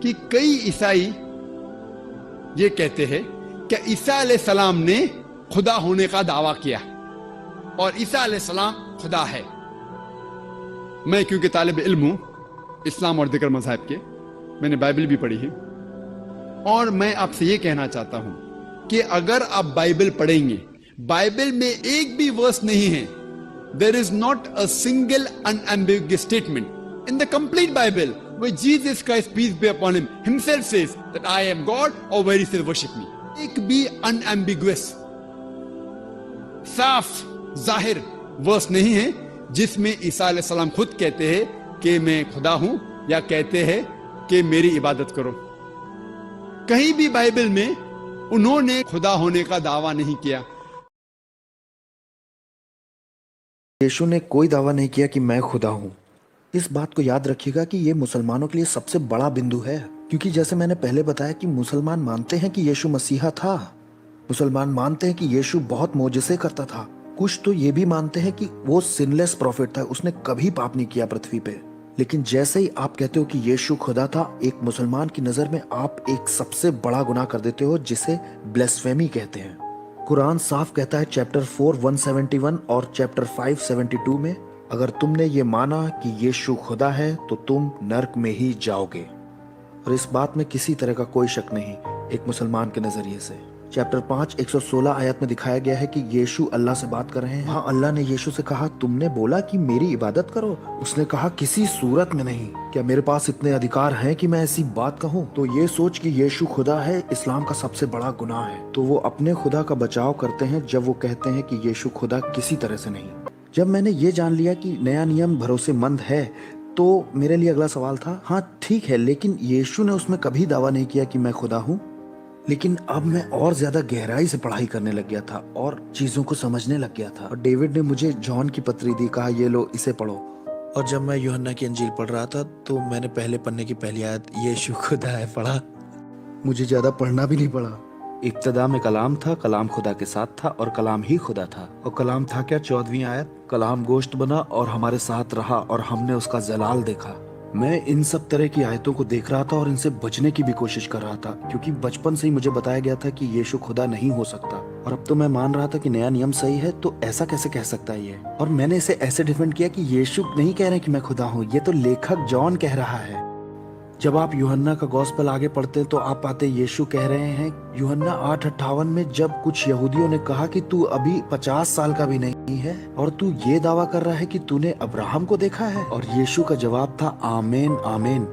कि कई ईसाई ये कहते हैं कि ईसा अलैहिस्सलाम ने खुदा होने का दावा किया और ईसा अलैहिस्सलाम खुदा है। मैं क्योंकि तालिब इल्म हूं इस्लाम और दिगर मज़हब के, मैंने बाइबल भी पढ़ी है और मैं आपसे ये कहना चाहता हूं कि अगर आप बाइबल पढ़ेंगे, बाइबल में एक भी वर्स नहीं है, there is not a single unambiguous statement in the complete Bible where Jesus Christ, peace be upon him, himself says that I am God, or where he says worship me. एक भी unambiguous साफ जाहिर verse नहीं है जिसमें ईसा अलैहिस्सलाम खुद कहते हैं कि मैं खुदा हूं या कहते हैं कि मेरी इबादत करो। कहीं भी बाइबल में उन्होंने खुदा होने का दावा नहीं किया। यीशु ने कोई दावा नहीं किया कि मैं खुदा हूँ। इस बात को याद रखिएगा कि ये मुसलमानों के लिए सबसे बड़ा बिंदु है, क्योंकि जैसे मैंने पहले बताया कि मुसलमान मानते हैं कि यीशु मसीहा था, मुसलमान मानते हैं कि यीशु बहुत मोजिज़े करता था, कुछ तो ये भी मानते हैं कि वो सिनलेस प्रॉफिट था, उसने कभी पाप नहीं किया पृथ्वी पे। लेकिन जैसे ही आप कहते हो कि यीशु खुदा था, एक मुसलमान की नज़र में आप एक सबसे बड़ा गुनाह कर देते हो जिसे ब्लेस्फेमी कहते हैं। कुरान साफ कहता है चैप्टर 4 171 और चैप्टर 5 72 में, अगर तुमने ये माना कि यीशु खुदा है तो तुम नर्क में ही जाओगे। और इस बात में किसी तरह का कोई शक नहीं एक मुसलमान के नजरिए से। चैप्टर 5 116 आयत में दिखाया गया है कि यीशु अल्लाह से बात कर रहे हैं। हाँ, अल्लाह ने यीशु से कहा तुमने बोला कि मेरी इबादत करो। उसने कहा किसी सूरत में नहीं। क्या मेरे पास इतने अधिकार हैं कि मैं ऐसी बात कहूँ? तो ये सोच कि यीशु खुदा है इस्लाम का सबसे बड़ा गुनाह है। तो वो अपने खुदा का बचाव करते हैं जब वो कहते हैं कि यीशु खुदा किसी तरह से नहीं। जब मैंने ये जान लिया कि नया नियम भरोसेमंद है तो मेरे लिए अगला सवाल था, हाँ ठीक है, लेकिन यीशु ने उसमें कभी दावा नहीं किया कि मैं खुदा हूँ। लेकिन अब मैं और ज्यादा गहराई से पढ़ाई करने लग गया था और चीजों को समझने लग गया था। और डेविड ने मुझे जॉन की पत्री दी, कहा ये लो इसे पढ़ो। और जब मैं यूहन्ना की अंजील पढ़ रहा था तो मैंने पहले पन्ने की पहली आयत यीशु खुदा है पढ़ा। मुझे ज्यादा पढ़ना भी नहीं पड़ा। इब्तदा में कलाम था, कलाम खुदा के साथ था और कलाम ही खुदा था। और कलाम था क्या? 14वीं आयत, कलाम गोश्त बना और हमारे साथ रहा और हमने उसका जलाल देखा। मैं इन सब तरह की आयतों को देख रहा था और इनसे बचने की भी कोशिश कर रहा था, क्योंकि बचपन से ही मुझे बताया गया था कि यीशु खुदा नहीं हो सकता। और अब तो मैं मान रहा था कि नया नियम सही है, तो ऐसा कैसे कह सकता है ये। और मैंने इसे ऐसे डिफेंड किया कि यीशु नहीं कह रहे कि मैं खुदा हूँ, ये तो लेखक जॉन कह रहा है। जब आप यूहन्ना का गॉस्पेल आगे पढ़ते हैं तो आप पाते यीशु कह रहे हैं यूहन्ना 8:58 में, जब कुछ यहूदियों ने कहा कि तू अभी 50 साल का भी नहीं है और तू ये दावा कर रहा है कि तूने अब्राहम को देखा है। और यीशु का जवाब था आमीन आमीन,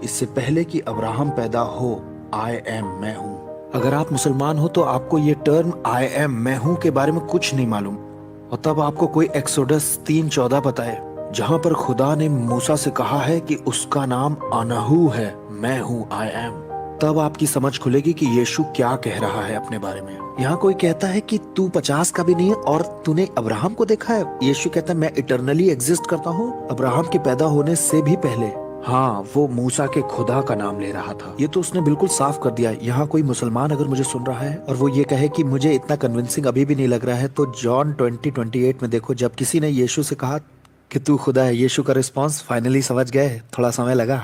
इससे पहले कि अब्राहम पैदा हो आई एम मैं हूँ। अगर आप मुसलमान हो तो आपको ये टर्म आई एम मैं हूँ के बारे में कुछ नहीं मालूम। और तब आपको कोई एक्सोडस 3:14 बताए जहां पर खुदा ने मूसा से कहा है कि उसका नाम अनहू है, मैं हूँ आई एम। तब आपकी समझ खुलेगी कि यीशु क्या कह रहा है अपने बारे में। यहाँ कोई कहता है कि तू 50 का भी नहीं है और तूने अब्राहम को देखा है। यीशु कहता है मैं इटरनली एग्जिस्ट करता हूँ अब्राहम के पैदा होने से भी पहले। हाँ, वो मूसा के खुदा का नाम ले रहा था। ये तो उसने बिल्कुल साफ कर दिया। यहाँ कोई मुसलमान अगर मुझे सुन रहा है और वो ये कहे कि मुझे इतना कन्विंसिंग अभी भी नहीं लग रहा है, तो जॉन 20:28 में देखो, जब किसी ने यीशु से कहा कि तू खुदा है, यीशु का रिस्पॉन्स फाइनली समझ गए, थोड़ा समय लगा।